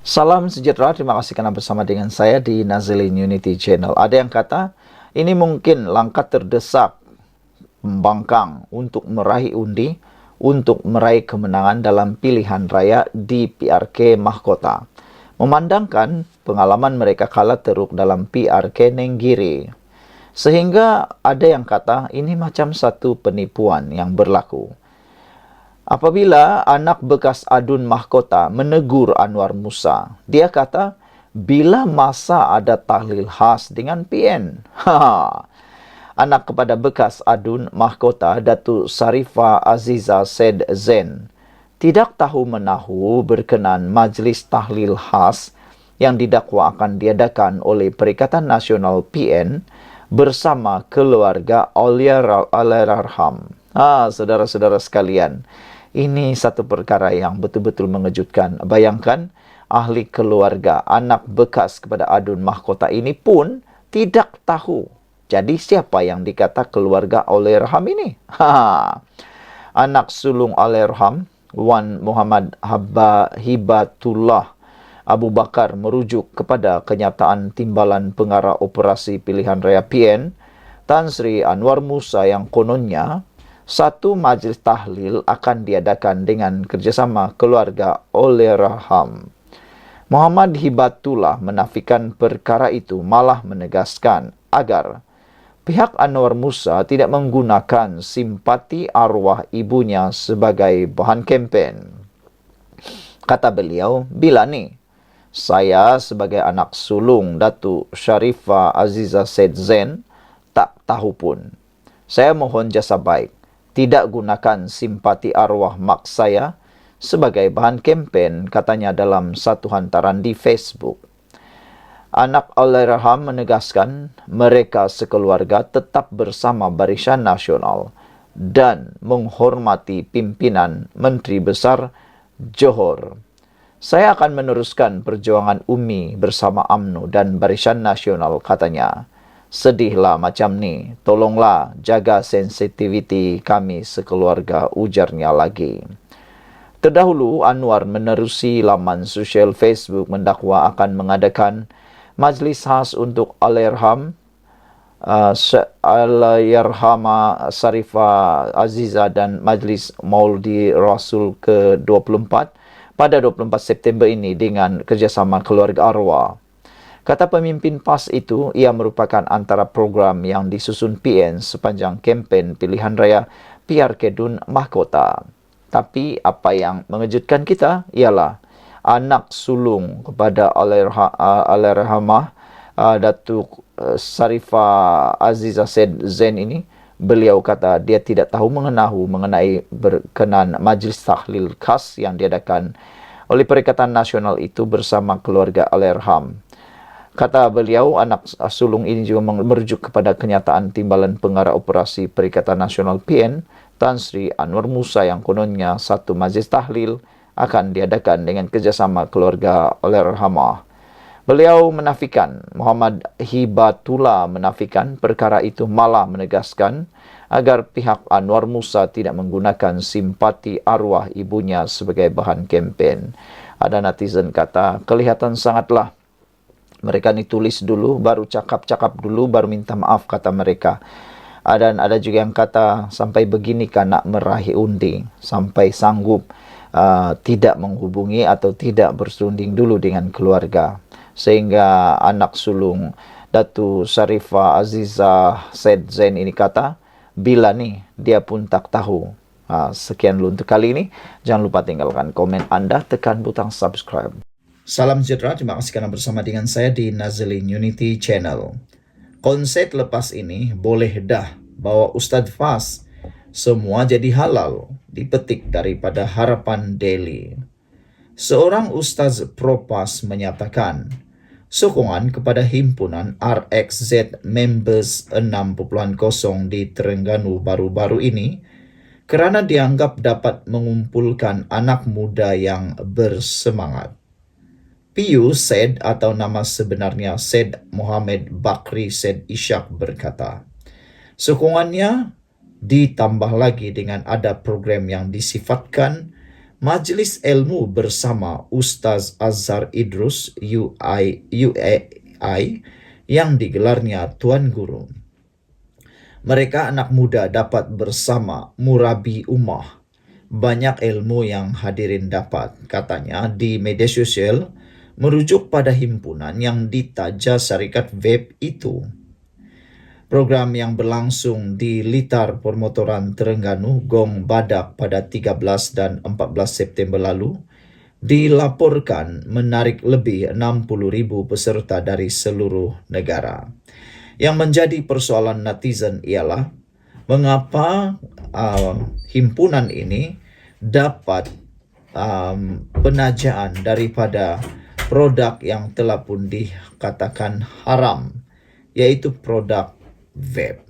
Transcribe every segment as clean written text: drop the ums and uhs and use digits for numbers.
Salam sejahtera, terima kasih karena bersama dengan saya di Nazilin Unity Channel. Ada yang kata, ini mungkin langkah terdesak pembangkang untuk meraih undi, untuk meraih kemenangan dalam pilihan raya di PRK Mahkota. Memandangkan pengalaman mereka kalah teruk dalam PRK Nenggiri. Sehingga ada yang kata, ini macam satu penipuan yang berlaku. Apabila anak bekas adun mahkota menegur Anwar Musa, dia kata, bila masa ada tahlil khas dengan PN. Anak kepada bekas adun mahkota, Datuk Sarifah Aziza Said Zain, tidak tahu menahu berkenan majlis tahlil khas yang didakwa akan diadakan oleh Perikatan Nasional PN bersama keluarga Allahyarham. Saudara-saudara sekalian, ini satu perkara yang betul-betul mengejutkan. Bayangkan, ahli keluarga anak bekas kepada adun mahkota ini pun tidak tahu. Jadi siapa yang dikata keluarga Allahyarham ini? Anak sulung Allahyarham, Wan Muhammad Hibatullah Abu Bakar, merujuk kepada kenyataan Timbalan Pengarah Operasi Pilihan Raya PN, Tan Sri Anwar Musa, yang kononnya satu majlis tahlil akan diadakan dengan kerjasama keluarga Allahyarham. Muhammad Hibatullah menafikan perkara itu, malah menegaskan agar pihak Anwar Musa tidak menggunakan simpati arwah ibunya sebagai bahan kempen. Kata beliau, bila nih, saya sebagai anak sulung Datuk Sarifah Aziza Said Zain tak tahu pun. Saya mohon jasa baik, tidak gunakan simpati arwah mak saya sebagai bahan kempen, katanya dalam satu hantaran di Facebook. Anak Allahyarham menegaskan mereka sekeluarga tetap bersama Barisan Nasional dan menghormati pimpinan Menteri Besar Johor. Saya akan meneruskan perjuangan Umi bersama UMNO dan Barisan Nasional, katanya. Sedihlah macam ni, tolonglah jaga sensitiviti kami sekeluarga, ujarnya lagi. Terdahulu, Anwar menerusi laman sosial Facebook mendakwa akan mengadakan majlis khas untuk Allahyarham, Allahyarhamah Sarifah Aziza dan Majlis Maulidi Rasul ke-24 pada 24 September ini dengan kerjasama keluarga arwah. Kata pemimpin PAS itu, ia merupakan antara program yang disusun PN sepanjang kempen pilihan raya PRK Dun Mahkota. Tapi apa yang mengejutkan kita ialah anak sulung kepada Allahyarhamah, Datuk Sarifah Aziza Said Zain ini, beliau kata dia tidak tahu mengenai berkenan majlis tahlil khas yang diadakan oleh Perikatan Nasional itu bersama keluarga Allahyarham. Kata beliau, anak sulung ini juga merujuk kepada kenyataan Timbalan Pengarah Operasi Perikatan Nasional PN, Tan Sri Anwar Musa, yang kononnya satu majlis tahlil akan diadakan dengan kerjasama keluarga Allahyarhamah. Beliau menafikan, Muhammad Hibatullah menafikan perkara itu, malah menegaskan agar pihak Anwar Musa tidak menggunakan simpati arwah ibunya sebagai bahan kempen. Ada netizen kata, kelihatan sangatlah mereka ni tulis dulu, baru cakap-cakap dulu, baru minta maaf, kata mereka. Dan ada juga yang kata, sampai begini kan nak meraih undi, sampai sanggup tidak menghubungi atau tidak bersunding dulu dengan keluarga. Sehingga anak sulung Datuk Sarifah Aziza Said Zain ini kata, bila nih dia pun tak tahu. Sekian dulu untuk kali ini. Jangan lupa tinggalkan komen anda, tekan butang subscribe. Salam sejahtera, terima kasih karena bersama dengan saya di Nazilin Unity Channel. Konsep lepas ini boleh dah bawa Ustadz Fas, semua jadi halal, dipetik daripada Harapan Daily. Seorang Ustaz Propas menyatakan, sokongan kepada himpunan RXZ Members 6.0 di Terengganu baru-baru ini kerana dianggap dapat mengumpulkan anak muda yang bersemangat. PU Said, atau nama sebenarnya Said Muhammad Bakri Said Ishak, berkata, sokongannya ditambah lagi dengan ada program yang disifatkan Majelis Ilmu bersama Ustaz Azhar Idrus UAI yang digelarnya Tuan Guru. Mereka anak muda dapat bersama murabi ummah. Banyak ilmu yang hadirin dapat, katanya di media sosial, merujuk pada himpunan yang ditaja syarikat web itu. Program yang berlangsung di Litar Permotoran Terengganu, Gong Badak pada 13 dan 14 September lalu, dilaporkan menarik lebih 60,000 peserta dari seluruh negara. Yang menjadi persoalan netizen ialah mengapa himpunan ini dapat penajaan daripada produk yang telah pun dikatakan haram, yaitu produk web.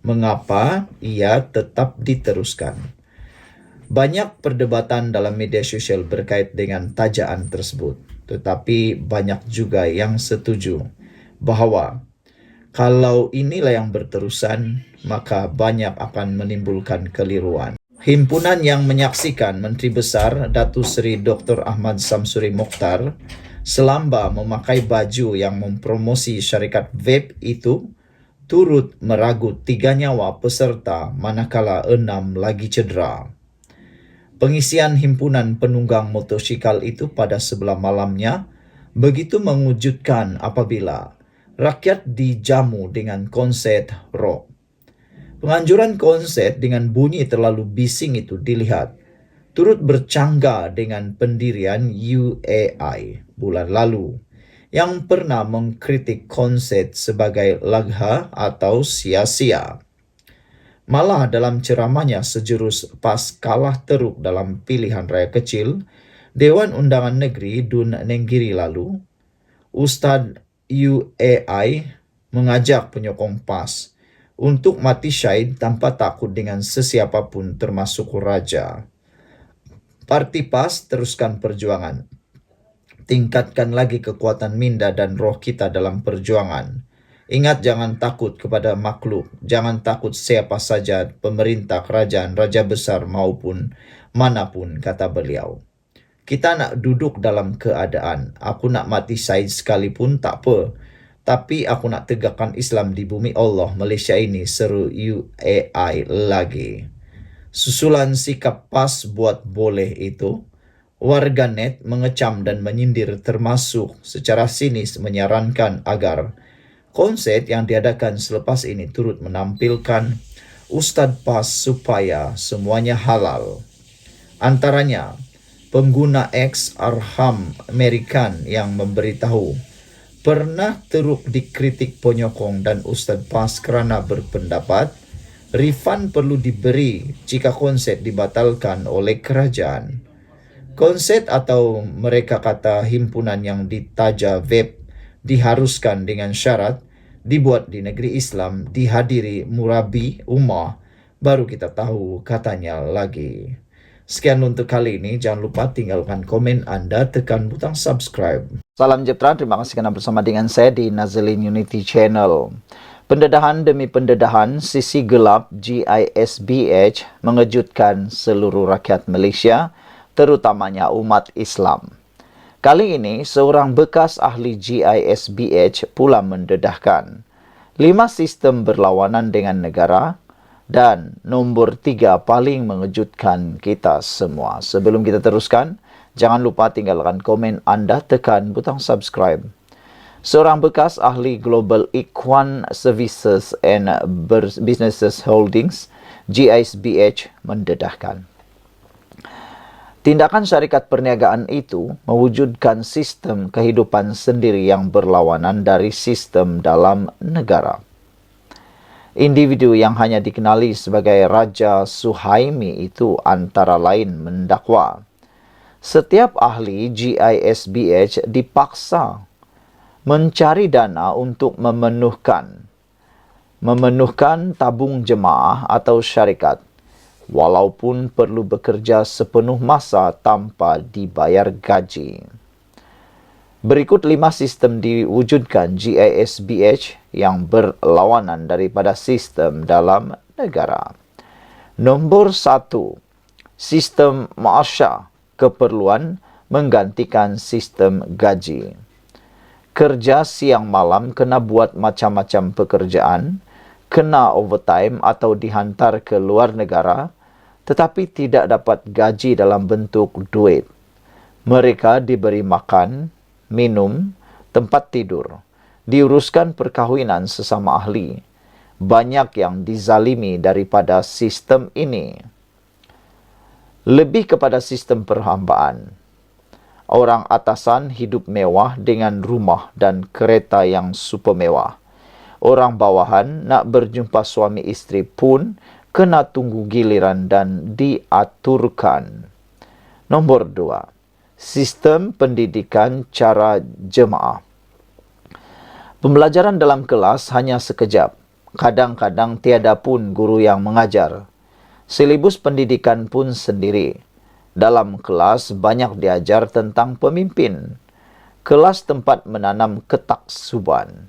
Mengapa ia tetap diteruskan? Banyak perdebatan dalam media sosial berkait dengan tajaan tersebut, tetapi banyak juga yang setuju bahawa kalau inilah yang berterusan, maka banyak akan menimbulkan keliruan. Himpunan yang menyaksikan Menteri Besar Datuk Seri Dr. Ahmad Samsuri Mokhtar selamba memakai baju yang mempromosi syarikat web itu turut meragut 3 nyawa peserta manakala 6 lagi cedera. Pengisian himpunan penunggang motosikal itu pada sebelah malamnya begitu mengejutkan apabila rakyat dijamu dengan konsert rock. Penganjuran konsert dengan bunyi terlalu bising itu dilihat turut bercanggah dengan pendirian UAI bulan lalu yang pernah mengkritik konsert sebagai lagha atau sia-sia. Malah dalam ceramahnya sejurus pas kalah teruk dalam pilihan raya kecil Dewan Undangan Negeri Dun Nenggiri lalu, Ustaz UAI mengajak penyokong PAS untuk mati syahid tanpa takut dengan sesiapapun termasuk raja. Parti PAS teruskan perjuangan. Tingkatkan lagi kekuatan minda dan roh kita dalam perjuangan. Ingat, jangan takut kepada makhluk. Jangan takut siapa saja, pemerintah, kerajaan, raja besar maupun manapun, kata beliau. Kita nak duduk dalam keadaan, aku nak mati syahid sekalipun tak apa. Tapi aku nak tegakkan Islam di bumi Allah Malaysia ini, seru UAI lagi. Susulan sikap PAS buat boleh itu, warganet mengecam dan menyindir termasuk secara sinis menyarankan agar konsert yang diadakan selepas ini turut menampilkan Ustaz PAS supaya semuanya halal. Antaranya, pengguna X Arham American yang memberitahu pernah teruk dikritik penyokong dan Ustaz PAS kerana berpendapat refund perlu diberi jika konsert dibatalkan oleh kerajaan. Konsert atau mereka kata himpunan yang ditaja web diharuskan dengan syarat dibuat di negeri Islam, dihadiri murabi ummah, baru kita tahu, katanya lagi. Sekian untuk kali ini, jangan lupa tinggalkan komen Anda, tekan butang subscribe. Salam sejahtera, terima kasih kerana bersama dengan saya di Nazilin Unity Channel. Pendedahan demi pendedahan, sisi gelap GISBH mengejutkan seluruh rakyat Malaysia, terutamanya umat Islam. Kali ini, seorang bekas ahli GISBH pula mendedahkan 5 sistem berlawanan dengan negara dan nombor 3 paling mengejutkan kita semua. Sebelum kita teruskan, jangan lupa tinggalkan komen Anda, tekan butang subscribe. Seorang bekas ahli Global Ikhwan Services and Businesses Holdings, GISBH, mendedahkan tindakan syarikat perniagaan itu mewujudkan sistem kehidupan sendiri yang berlawanan dari sistem dalam negara. Individu yang hanya dikenali sebagai Raja Suhaimi itu antara lain mendakwa setiap ahli GISBH dipaksa mencari dana untuk memenuhkan tabung jemaah atau syarikat, walaupun perlu bekerja sepenuh masa tanpa dibayar gaji. Berikut 5 sistem diwujudkan GISBH yang berlawanan daripada sistem dalam negara. Nombor 1, sistem Ma'asyah keperluan menggantikan sistem gaji. Kerja siang malam, kena buat macam-macam pekerjaan, kena overtime atau dihantar ke luar negara, tetapi tidak dapat gaji dalam bentuk duit. Mereka diberi makan, minum, tempat tidur, diuruskan perkahwinan sesama ahli. Banyak yang dizalimi daripada sistem ini. Lebih kepada sistem perhambaan. Orang atasan hidup mewah dengan rumah dan kereta yang super mewah. Orang bawahan nak berjumpa suami isteri pun kena tunggu giliran dan diaturkan. Nombor 2. Sistem pendidikan cara jemaah. Pembelajaran dalam kelas hanya sekejap. Kadang-kadang tiada pun guru yang mengajar. Silibus pendidikan pun sendiri. Dalam kelas banyak diajar tentang pemimpin. Kelas tempat menanam ketaksuban.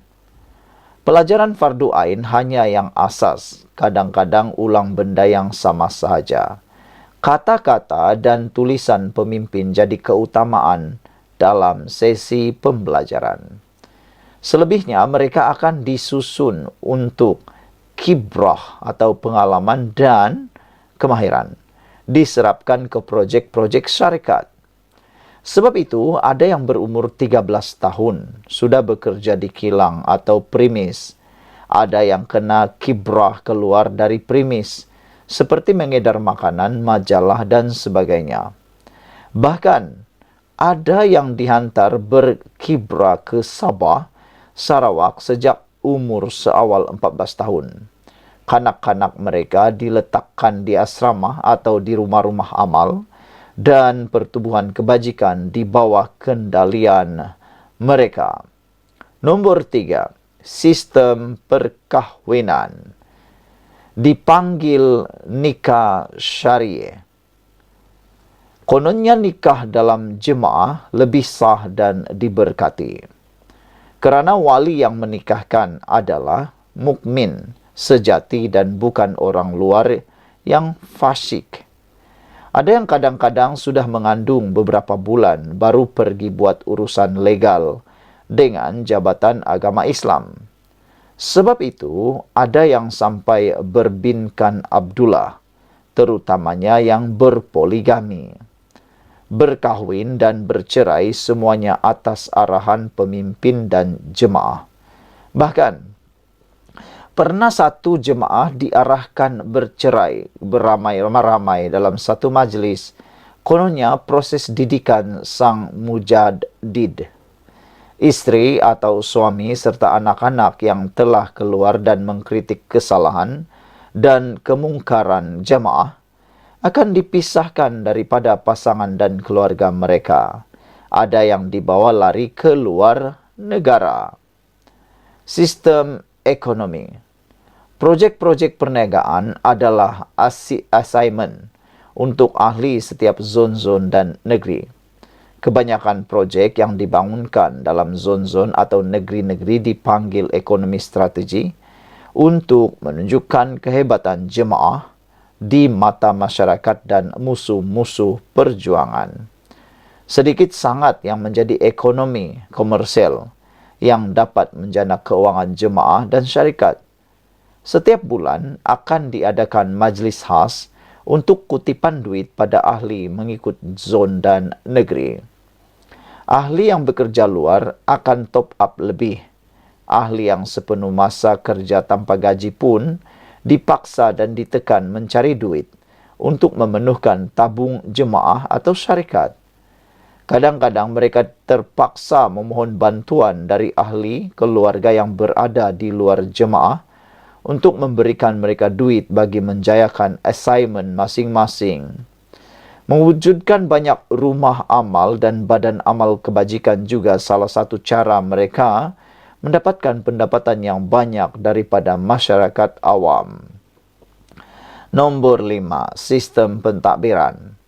Pelajaran fardu ain hanya yang asas. Kadang-kadang ulang benda yang sama sahaja. Kata-kata dan tulisan pemimpin jadi keutamaan dalam sesi pembelajaran. Selebihnya mereka akan disusun untuk kibrah atau pengalaman dan kemahiran. Diserapkan ke projek-projek syarikat. Sebab itu ada yang berumur 13 tahun sudah bekerja di kilang atau primis. Ada yang kena kibrah keluar dari primis, seperti mengedar makanan, majalah, dan sebagainya. Bahkan, ada yang dihantar berkibrah ke Sabah, Sarawak sejak umur seawal 14 tahun. Kanak-kanak mereka diletakkan di asrama atau di rumah-rumah amal, dan pertubuhan kebajikan di bawah kendalian mereka. Nombor 3. Sistem perkahwinan. Dipanggil nikah syariah. Kononnya nikah dalam jemaah lebih sah dan diberkati. Kerana wali yang menikahkan adalah mukmin sejati dan bukan orang luar yang fasik. Ada yang kadang-kadang sudah mengandung beberapa bulan baru pergi buat urusan legal dengan Jabatan Agama Islam. Sebab itu, ada yang sampai berbinkan Abdullah, terutamanya yang berpoligami. Berkahwin dan bercerai semuanya atas arahan pemimpin dan jemaah. Bahkan, pernah satu jemaah diarahkan bercerai beramai-ramai dalam satu majlis. Kononnya proses didikan sang mujaddid. Istri atau suami serta anak-anak yang telah keluar dan mengkritik kesalahan dan kemungkaran jemaah akan dipisahkan daripada pasangan dan keluarga mereka. Ada yang dibawa lari ke luar negara. Sistem ekonomi. Projek-projek perniagaan adalah assignment untuk ahli setiap zon-zon dan negeri. Kebanyakan projek yang dibangunkan dalam zon-zon atau negeri-negeri dipanggil ekonomi strategi untuk menunjukkan kehebatan jemaah di mata masyarakat dan musuh-musuh perjuangan. Sedikit sangat yang menjadi ekonomi komersial yang dapat menjana keuangan jemaah dan syarikat. Setiap bulan akan diadakan majlis khas untuk kutipan duit pada ahli mengikut zon dan negeri. Ahli yang bekerja luar akan top up lebih. Ahli yang sepenuh masa kerja tanpa gaji pun dipaksa dan ditekan mencari duit untuk memenuhkan tabung jemaah atau syarikat. Kadang-kadang mereka terpaksa memohon bantuan dari ahli keluarga yang berada di luar jemaah untuk memberikan mereka duit bagi menjayakan assignment masing-masing. Mewujudkan banyak rumah amal dan badan amal kebajikan juga salah satu cara mereka mendapatkan pendapatan yang banyak daripada masyarakat awam. Nombor 5. Sistem pentadbiran.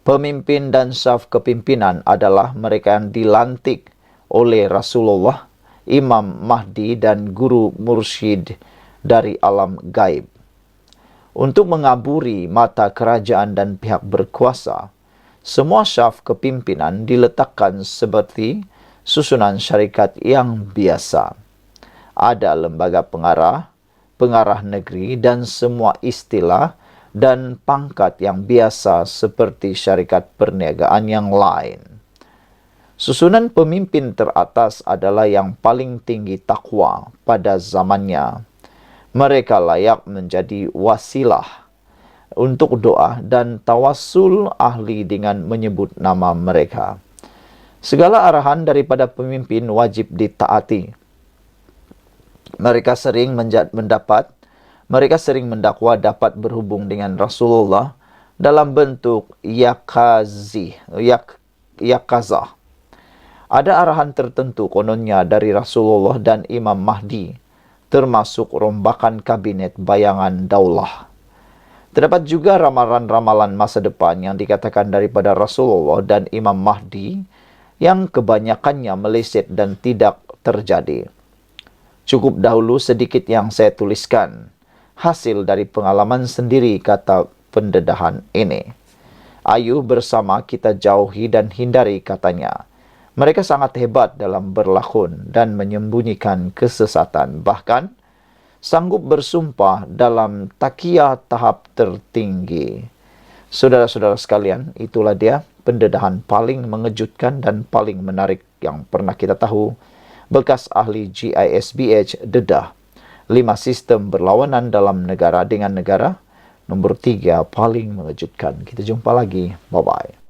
Pemimpin dan saf kepimpinan adalah mereka yang dilantik oleh Rasulullah, Imam Mahdi dan Guru Mursyid dari alam gaib. Untuk mengaburi mata kerajaan dan pihak berkuasa, Semua syaf kepimpinan diletakkan seperti susunan syarikat yang biasa. Ada lembaga pengarah, pengarah negeri, dan semua istilah dan pangkat yang biasa seperti syarikat perniagaan yang lain. Susunan pemimpin teratas adalah yang paling tinggi takwa pada zamannya. Mereka layak menjadi wasilah untuk doa dan tawassul ahli dengan menyebut nama mereka. Segala arahan daripada pemimpin wajib ditaati. Mereka sering mendakwa dapat berhubung dengan Rasulullah dalam bentuk yakazah. Ada arahan tertentu kononnya dari Rasulullah dan Imam Mahdi, termasuk rombakan kabinet bayangan daulah. Terdapat juga ramalan-ramalan masa depan yang dikatakan daripada Rasulullah dan Imam Mahdi yang kebanyakannya meleset dan tidak terjadi. Cukup dahulu sedikit yang saya tuliskan, hasil dari pengalaman sendiri, kata pendedahan ini. Ayo bersama kita jauhi dan hindari, katanya. Mereka sangat hebat dalam berlakon dan menyembunyikan kesesatan. Bahkan, sanggup bersumpah dalam takiyah tahap tertinggi. Saudara-saudara sekalian, itulah dia pendedahan paling mengejutkan dan paling menarik yang pernah kita tahu. Bekas ahli GISBH dedah 5 sistem berlawanan dalam negara dengan negara. Nomor 3 paling mengejutkan. Kita jumpa lagi. Bye-bye.